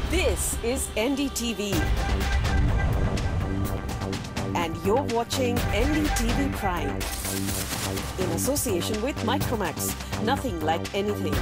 This is NDTV. And you're watching NDTV Prime. In association with Micromax. Nothing like anything.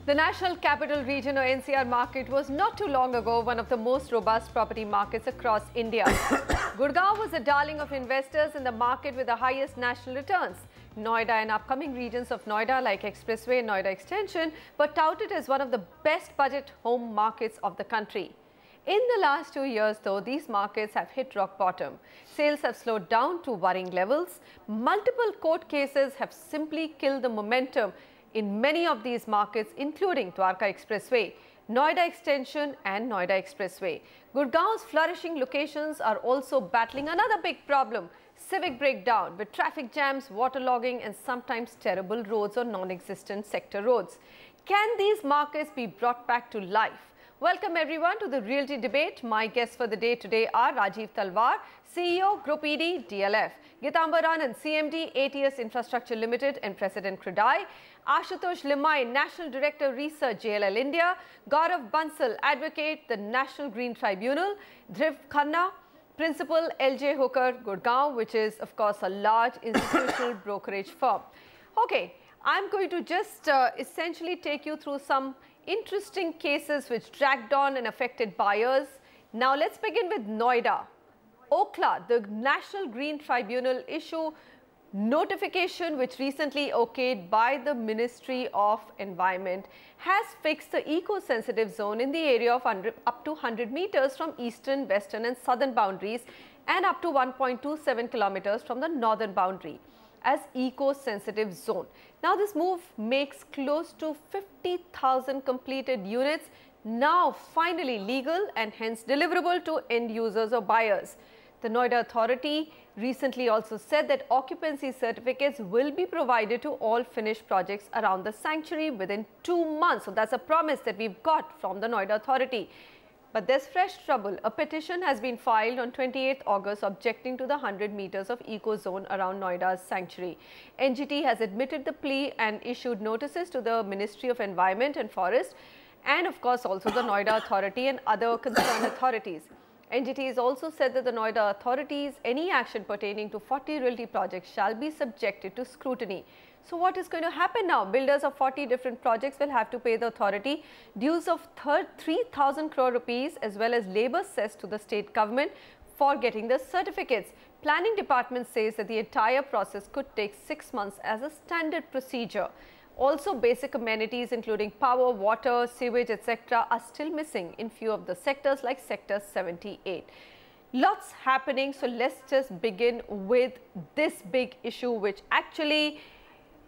The National Capital Region or NCR market was not too long ago one of the most robust property markets across India. Gurgaon was a darling of investors in the market with the highest national returns. Noida and upcoming regions of Noida like Expressway and Noida Extension were touted as one of the best budget home markets of the country. In the last 2 years though, these markets have hit rock bottom. Sales have slowed down to worrying levels. Multiple court cases have simply killed the momentum in many of these markets, including Dwarka Expressway, Noida Extension and Noida Expressway. Gurgaon's flourishing locations are also battling another big problem, civic breakdown with traffic jams, waterlogging and sometimes terrible roads or non-existent sector roads. Can these markets be brought back to life? Welcome everyone to the Realty Debate. My guests for the day today are Rajiv Talwar, CEO, Group ED, DLF, Geetamber Anand, CMD, ATS Infrastructure Limited and President CREDAI, Ashutosh Limai, National Director Research, JLL India, Gaurav Bansal, Advocate, the National Green Tribunal, Dhriv Khanna, Principal, LJ Hooker, Gurgaon, which is of course a large institutional brokerage firm. Okay, I'm going to just essentially take you through some interesting cases which dragged on and affected buyers. Now let's begin with Noida. OKHLA, the National Green Tribunal issue notification which recently okayed by the Ministry of Environment has fixed the eco-sensitive zone in the area of up to 100 meters from eastern, western and southern boundaries and up to 1.27 kilometers from the northern boundary as eco-sensitive zone. Now this move makes close to 50,000 completed units now finally legal and hence deliverable to end users or buyers. The Noida Authority recently also said that occupancy certificates will be provided to all finished projects around the sanctuary within 2 months. So that's a promise that we've got from the Noida Authority. But there's fresh trouble. A petition has been filed on 28th August objecting to the 100 meters of eco zone around Noida's sanctuary. NGT has admitted the plea and issued notices to the Ministry of Environment and Forest and of course also the Noida Authority and other concerned authorities. NGT has also said that the Noida authorities, any action pertaining to 40 realty projects shall be subjected to scrutiny. So what is going to happen now? Builders of 40 different projects will have to pay the authority dues of 3,000 crore rupees as well as labour cess to the state government for getting the certificates. Planning department says that the entire process could take 6 months as a standard procedure. Also, basic amenities including power, water, sewage, etc. are still missing in few of the sectors like Sector 78. Lots happening, so let's just begin with this big issue which actually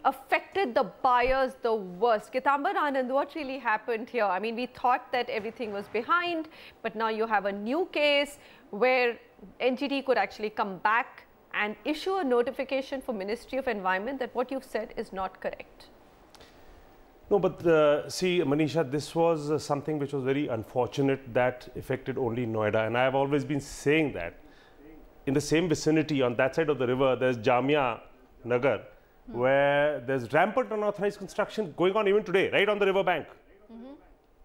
affected the buyers the worst. Geetamber Anand, what really happened here? I mean, we thought that everything was behind, but now you have a new case where NGT could actually come back and issue a notification for Ministry of Environment that what you've said is not correct. No, but see, Manisha, this was something which was very unfortunate that affected only Noida. And I have always been saying that in the same vicinity on that side of the river, there's Jamia Nagar, where there's rampant unauthorized construction going on even today, right on the river bank.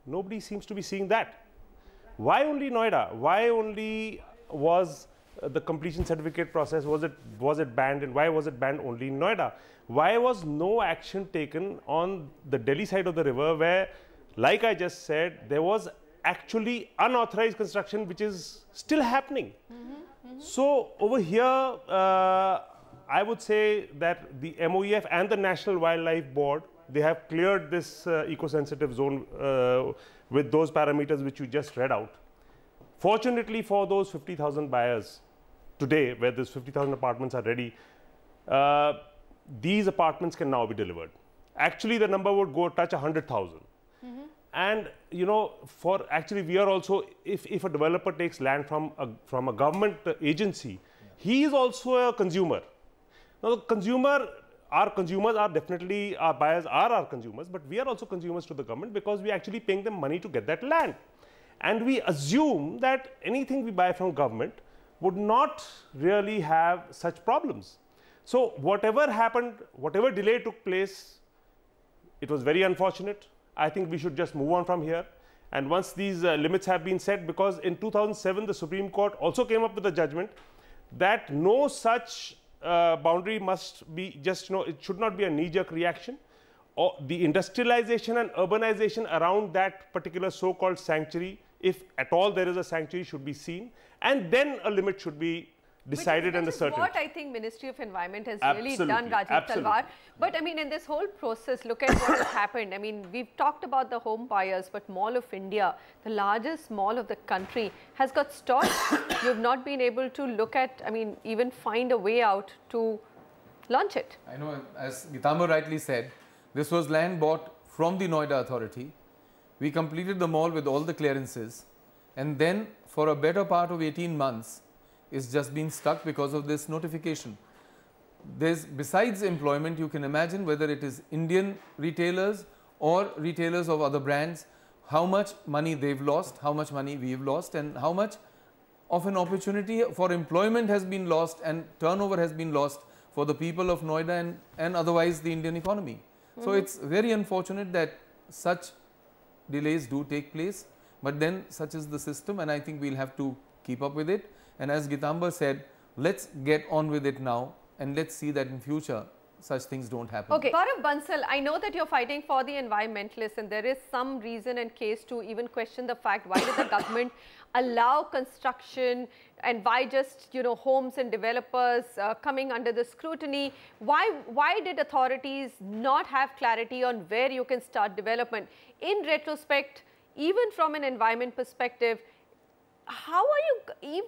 Nobody seems to be seeing that. Why only Noida? Why only was the completion certificate process, was it banned, and why was it banned only in Noida? Why was no action taken on the Delhi side of the river where, like I just said, there was actually unauthorized construction which is still happening? So over here, I would say that the MOEF and the National Wildlife Board, they have cleared this eco-sensitive zone with those parameters which you just read out. Fortunately for those 50,000 buyers today, where these 50,000 apartments are ready, these apartments can now be delivered. Actually, the number would go touch 100,000. And you know, we are also, if a developer takes land from a government agency, he is also a consumer. Now, our consumers are definitely, our buyers are our consumers, but we are also consumers to the government because we are actually paying them money to get that land. And we assume that anything we buy from government would not really have such problems. So whatever happened, whatever delay took place, it was very unfortunate. I think we should just move on from here. And once these limits have been set, because in 2007 the Supreme Court also came up with a judgment that no such boundary must be just, it should not be a knee-jerk reaction. Or the industrialization and urbanization around that particular so-called sanctuary, if at all there is a sanctuary, should be seen, and then a limit should be decided and ascertained. What I think Ministry of Environment has really done, Rajiv Talwar. But I mean, in this whole process, look at what has happened. I mean, we've talked about the home buyers, but Mall of India, the largest mall of the country, has got stopped. You've not been able to look at, I mean, even find a way out to launch it. I know, as Gitambo rightly said, this was land bought from the Noida authority. We completed the mall with all the clearances, and then for a better part of 18 months, it's just been stuck because of this notification. There's, besides employment, you can imagine whether it is Indian retailers or retailers of other brands, how much money they've lost, how much money we've lost, and how much of an opportunity for employment has been lost and turnover has been lost for the people of Noida and otherwise the Indian economy. So it's very unfortunate that such delays do take place, but then such is the system, and I think we'll have to keep up with it. And as Gitambo said, let's get on with it now, and let's see that in future such things don't happen. Okay, Gaurav Bansal, I know that you're fighting for the environmentalists, and there is some reason and case to even question the fact, why did the government allow construction, and why just, homes and developers coming under the scrutiny? Why did authorities not have clarity on where you can start development? In retrospect, even from an environment perspective, how are you,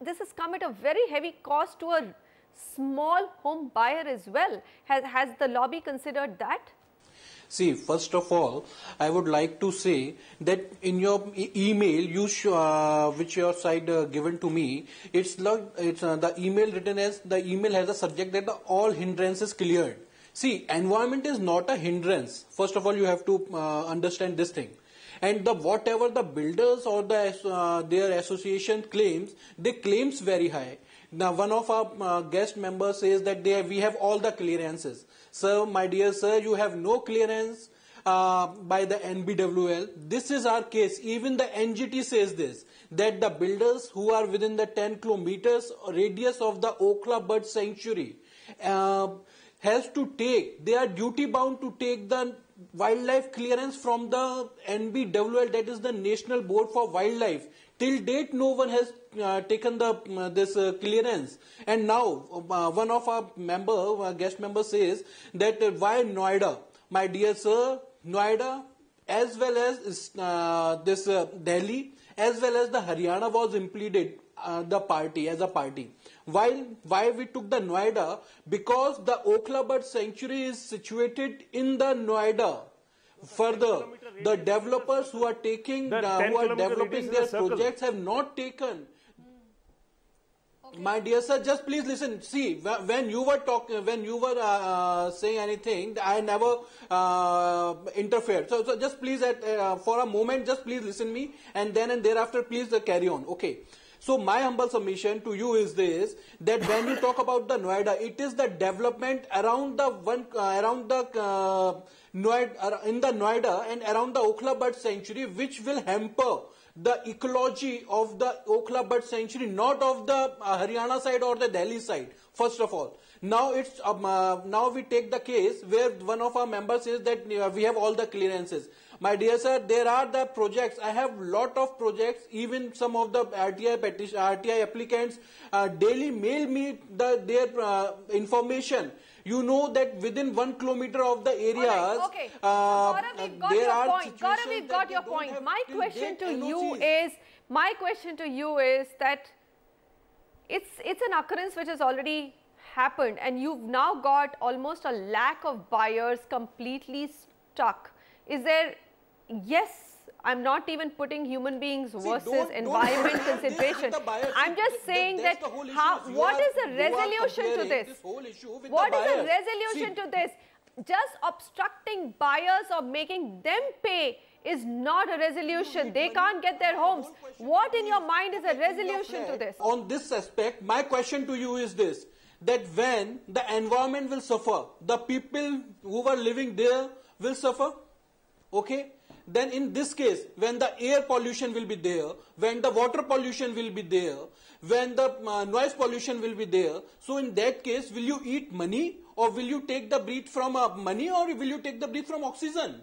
this has come at a very heavy cost to a small home buyer as well. Has the lobby considered that? See, first of all, I would like to say that in your email, which your side given to me, the email written as, the email has a subject that all hindrances cleared. See, environment is not a hindrance. First of all, you have to understand this thing. And whatever the builders or their association claims, they claims very high. Now, one of our guest members says that we have all the clearances. Sir, my dear sir, you have no clearance by the NBWL. This is our case. Even the NGT says this, that the builders who are within the 10 kilometers radius of the OKHLA bird sanctuary has to take, they are duty bound to take the wildlife clearance from the NBWL, that is the National Board for Wildlife. Till date, no one has taken this clearance. And now, one of our guest member says that why Noida? My dear sir, Noida, as well as Delhi, as well as the Haryana was implemented as a party. Why we took the Noida? Because the OKHLA Bird Sanctuary is situated in the Noida. Further, the developers who are taking, who are developing their projects have not taken. Okay. My dear sir, just please listen. See, when you were talking, when you were saying anything, I never interfered. So just please, for a moment, just please listen me, and then and thereafter, please carry on. Okay. So my humble submission to you is this, that when you talk about the Noida, it is the development around the Noida and around the OKHLA Bird Sanctuary, which will hamper the ecology of the OKHLA Bird Sanctuary, not of the Haryana side or the Delhi side. First of all, now it's now we take the case where one of our members says that we have all the clearances. My dear sir, there are the projects. I have lot of projects. Even some of the RTI applicants daily mail me their information. You know that within 1 kilometer of the areas, okay. Gaurav, we've got your point. My question to you is that it's an occurrence which has already happened, and you've now got almost a lakh of buyers completely stuck. Is there, yes, I'm not even putting human beings versus don't environment compare this with consideration. the buyers. I'm just saying that That's the whole issue. what is the resolution to comparing this? this whole issue with What the is the buyers. resolution to this? Just obstructing buyers or making them pay is not a resolution. They can't get their homes. What in your mind is a resolution to this? On this aspect, my question to you is this, that when the environment will suffer, the people who are living there will suffer, okay? Then in this case, when the air pollution will be there, when the water pollution will be there, when the noise pollution will be there, so in that case, will you eat money, or will you take the breath from money, or will you take the breath from oxygen?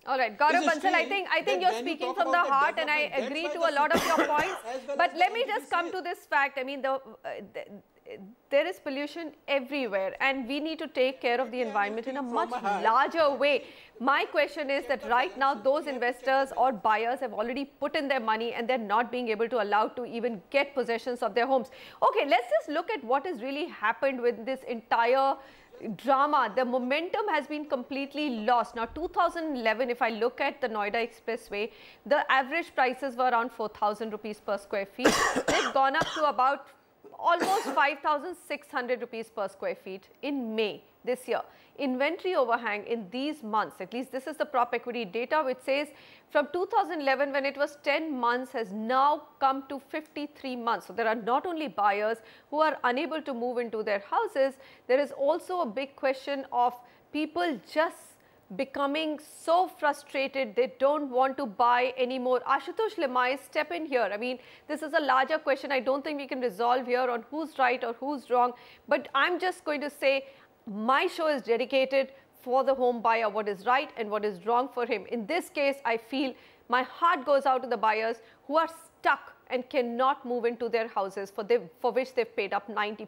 All right, Gaurav This is Bansal, I strange think that you're when you speaking talk from the about the heart, and I development, agree that's to why a lot of your the points. as well But as let the me just NGT come to this fact. I mean, there is pollution everywhere, and we need to take care of the environment in a much larger way. My question is that right now, those investors or buyers have already put in their money, and they're not being able to allow to even get possessions of their homes. Okay, let's just look at what has really happened with this entire drama. The momentum has been completely lost. Now 2011, if I look at the Noida Expressway, the average prices were around 4,000 rupees per square feet. They've gone up to about almost 5,600 rupees per square feet in May this year. Inventory overhang in these months, at least this is the prop equity data, which says from 2011 when it was 10 months has now come to 53 months. So there are not only buyers who are unable to move into their houses, there is also a big question of people just becoming so frustrated they don't want to buy anymore. Ashutosh Limai, step in here. I mean, this is a larger question. I don't think we can resolve here on who's right or who's wrong, but I'm just going to say my show is dedicated for the home buyer, what is right and what is wrong for him. In this case, I feel my heart goes out to the buyers who are stuck and cannot move into their houses for which they've paid up 90%.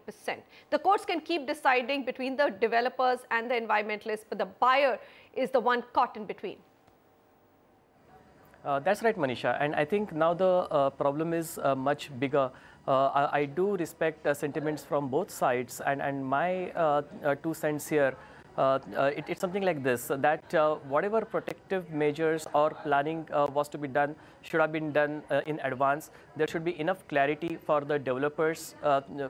The courts can keep deciding between the developers and the environmentalists, but the buyer is the one caught in between. That's right, Manisha. And I think now the problem is much bigger. I do respect sentiments from both sides, and my 2 cents here, it's something like this, that whatever protective measures or planning was to be done should have been done in advance. There should be enough clarity for the developers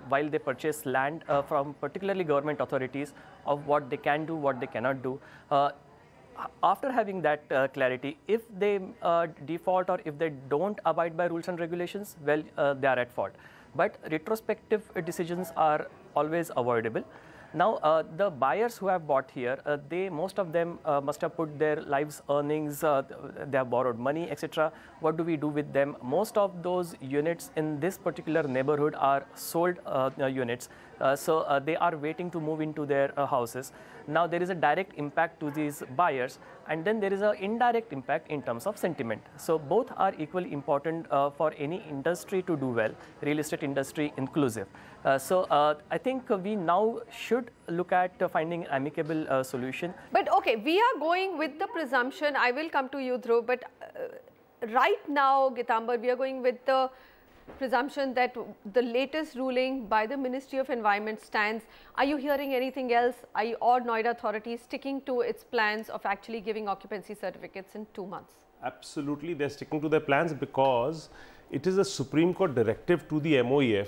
while they purchase land from particularly government authorities of what they can do, what they cannot do. After having that clarity, if they default or if they don't abide by rules and regulations, well, they are at fault. But retrospective decisions are always avoidable. Now, the buyers who have bought here, most of them must have put their lives' earnings, they have borrowed money, etc. What do we do with them? Most of those units in this particular neighborhood are sold units. So they are waiting to move into their houses. Now there is a direct impact to these buyers, and then there is an indirect impact in terms of sentiment. So both are equally important for any industry to do well, real estate industry inclusive. So I think we now should look at finding an amicable solution. But okay, we are going with the presumption. I will come to you, Dhruv, but right now, Gitambar, we are going with the presumption that the latest ruling by the Ministry of Environment stands. Are you hearing anything else? Are you or Noida Authority sticking to its plans of actually giving occupancy certificates in 2 months? Absolutely, they're sticking to their plans because it is a Supreme Court directive to the MOEF,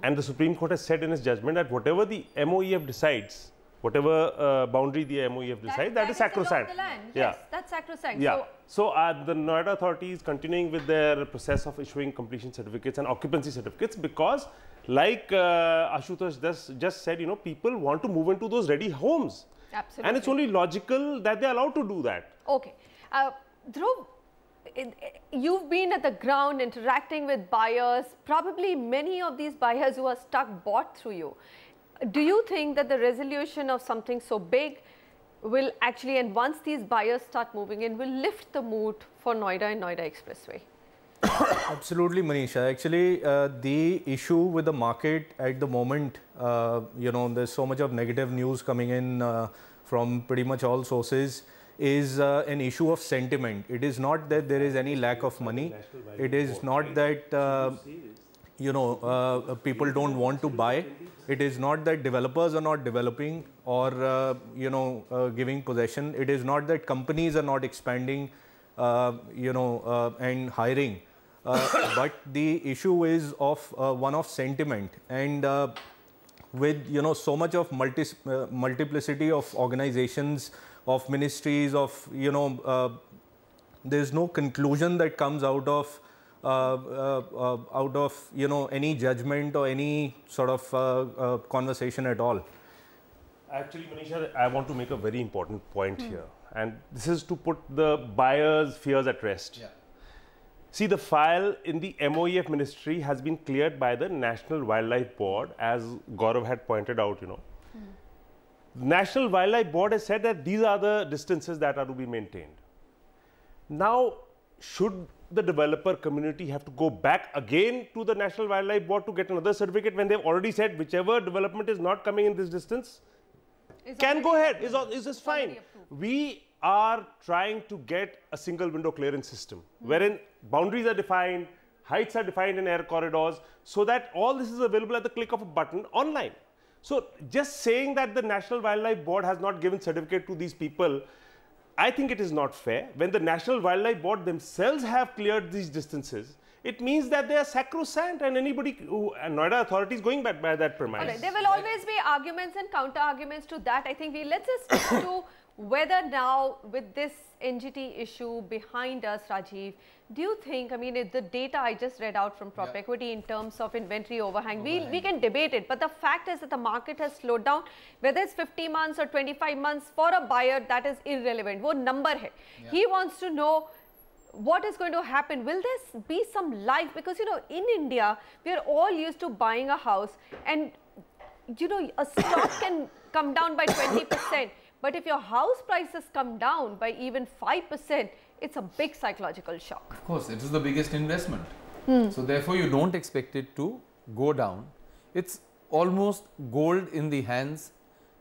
and the Supreme Court has said in its judgment that whatever the MOEF decides, whatever boundary the MOEF decides, that is sacrosanct. Yes, that's sacrosanct. Yeah. So the Noida Authority is continuing with their process of issuing completion certificates and occupancy certificates because, like Ashutosh just said, you know, people want to move into those ready homes. Absolutely. And it's only logical that they're allowed to do that. Okay. Dhruv, you've been at the ground interacting with buyers. Probably many of these buyers who are stuck bought through you. Do you think that the resolution of something so big will actually, and once these buyers start moving in, will lift the mood for Noida and Noida Expressway? Absolutely, Manisha. Actually, the issue with the market at the moment, you know, there's so much of negative news coming in from pretty much all sources, is an issue of sentiment. It is not that there is any lack of money. It is not that, you know, people don't want to buy. It is not that developers are not developing or, you know, giving possession. It is not that companies are not expanding and hiring. But the issue is of one of sentiment, and with so much of multiplicity of organizations, of ministries, of there's no conclusion that comes out of any judgment or any sort of conversation at all. Actually, Manisha, I want to make a very important point here, and this is to put the buyers' fears at rest. Yeah. See, the file in the MOEF ministry has been cleared by the National Wildlife Board, as Gaurav had pointed out, National Wildlife Board has said that these are the distances that are to be maintained. Now, should the developer community have to go back again to the National Wildlife Board to get another certificate when they've already said whichever development is not coming in this distance can go ahead, is fine. We are trying to get a single window clearance system wherein boundaries are defined, heights are defined in air corridors, so that all this is available at the click of a button online. So just saying that the National Wildlife Board has not given certificate to these people, I think it is not fair. When the National Wildlife Board themselves have cleared these distances, it means that they are sacrosanct, and anybody who, Noida authority is going back by that premise. Right. There will always be arguments and counter arguments to that. I think let's just stick to whether now with this NGT issue behind us, Rajiv, do you think, I mean, the data I just read out from Prop Equity in terms of inventory overhang, we can debate it, but the fact is that the market has slowed down. Whether it's 50 months or 25 months for a buyer, that is irrelevant. Wo number hai. He wants to know what is going to happen. Will there be some life? Because, in India, we are all used to buying a house, and, a stock can come down by 20%. But if your house prices come down by even 5%, it's a big psychological shock. Of course, it is the biggest investment. So therefore, you don't expect it to go down. It's almost gold in the hands,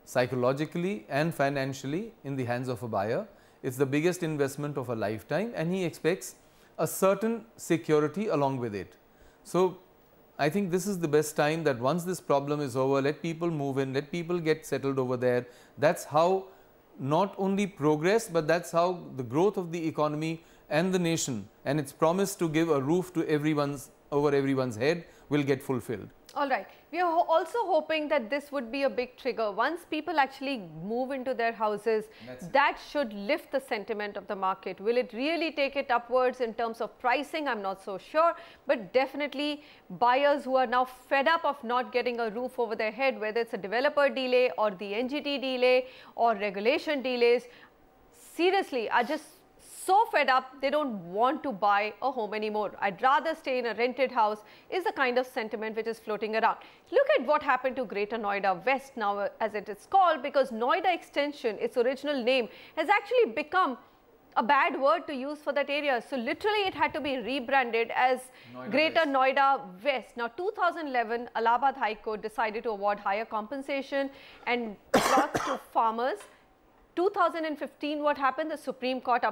psychologically and financially, in the hands of a buyer. It's the biggest investment of a lifetime, and he expects a certain security along with it. So I think this is the best time that once this problem is over, let people move in, let people get settled over there. That's how not only progress, but that's how the growth of the economy and the nation and its promise to give a roof to over everyone's head will get fulfilled. All right. We are also hoping that this would be a big trigger. Once people actually move into their houses, that should lift the sentiment of the market. Will it really take it upwards in terms of pricing? I'm not so sure. But definitely buyers who are now fed up of not getting a roof over their head, whether it's a developer delay or the NGT delay or regulation delays, seriously, are just so fed up, they don't want to buy a home anymore. I'd rather stay in a rented house is the kind of sentiment which is floating around. Look at what happened to Greater Noida West now, as it is called, because Noida Extension, its original name, has actually become a bad word to use for that area. So literally it had to be rebranded as Greater Noida West. Now 2011, Allahabad High Court decided to award higher compensation and plots to farmers. 2015, what happened? The Supreme Court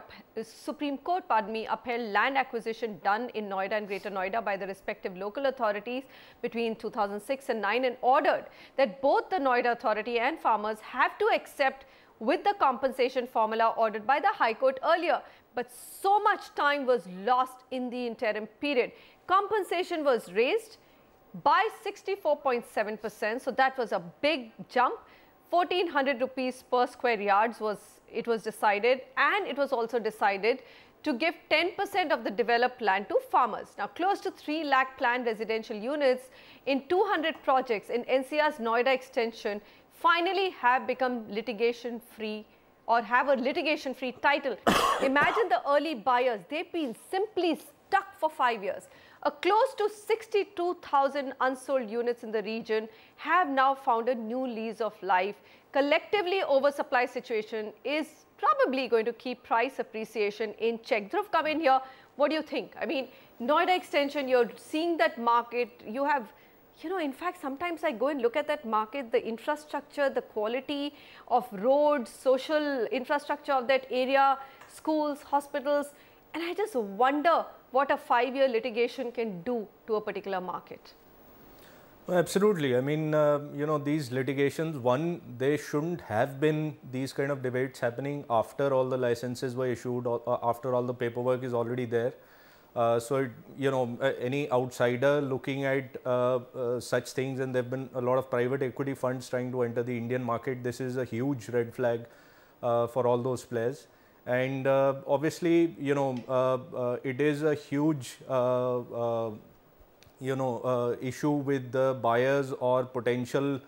upheld land acquisition done in Noida and Greater Noida by the respective local authorities between 2006 and 9 and ordered that both the Noida Authority and farmers have to accept with the compensation formula ordered by the High Court earlier. But so much time was lost in the interim period. Compensation was raised by 64.7%, so that was a big jump. 1,400 rupees per square yards was decided, and it was also decided to give 10% of the developed land to farmers. Now, close to 3 lakh planned residential units in 200 projects in NCR's Noida Extension finally have become litigation free or have a litigation free title. Imagine the early buyers, they've been simply stuck for 5 years. A close to 62,000 unsold units in the region have now found a new lease of life. Collectively, oversupply situation is probably going to keep price appreciation in check. Dhruv, come in here. What do you think? I mean, Noida Extension, you're seeing that market. You have, in fact, sometimes I go and look at that market, the infrastructure, the quality of roads, social infrastructure of that area, schools, hospitals, and I just wonder what a 5-year litigation can do to a particular market. Absolutely. I mean, you know, these litigations, one, they shouldn't have been these kind of debates happening after all the licenses were issued, or after all the paperwork is already there. You know, any outsider looking at such things, and there have been a lot of private equity funds trying to enter the Indian market, this is a huge red flag for all those players. And obviously, you know, it is a huge issue with the buyers or potential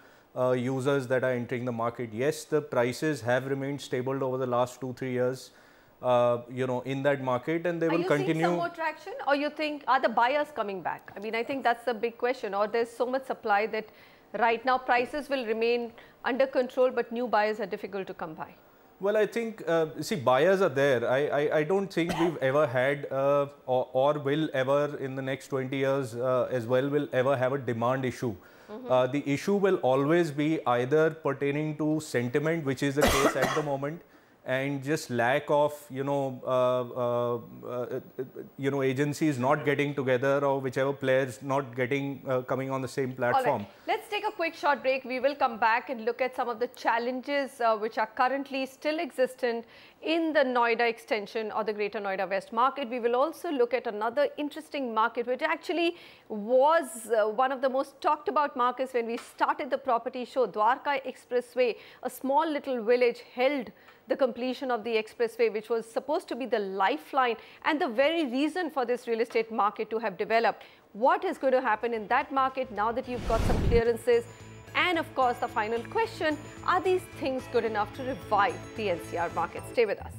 users that are entering the market. Yes, the prices have remained stable over the last 2-3 years, you know, in that market, and they will continue. Are you seeing some more traction, or you think, are the buyers coming back? I mean, I think that's the big question. Or there's so much supply that right now prices will remain under control, but new buyers are difficult to come by. Well, I think, see, buyers are there. I don't think we've ever had or will ever in the next 20 years as well will ever have a demand issue. The issue will always be either pertaining to sentiment, which is the case at the moment, and just lack of, agencies not getting together, or whichever players not getting coming on the same platform. All right. Let's take a quick short break. We will come back and look at some of the challenges which are currently still existent in the Noida Extension or the Greater Noida West market. We will also look at another interesting market which actually was one of the most talked about markets when we started the property show. Dwarka Expressway, a small little village, held the completion of the expressway, which was supposed to be the lifeline and the very reason for this real estate market to have developed. What is going to happen in that market now that you've got some clearances? And of course, the final question, are these things good enough to revive the NCR market? Stay with us.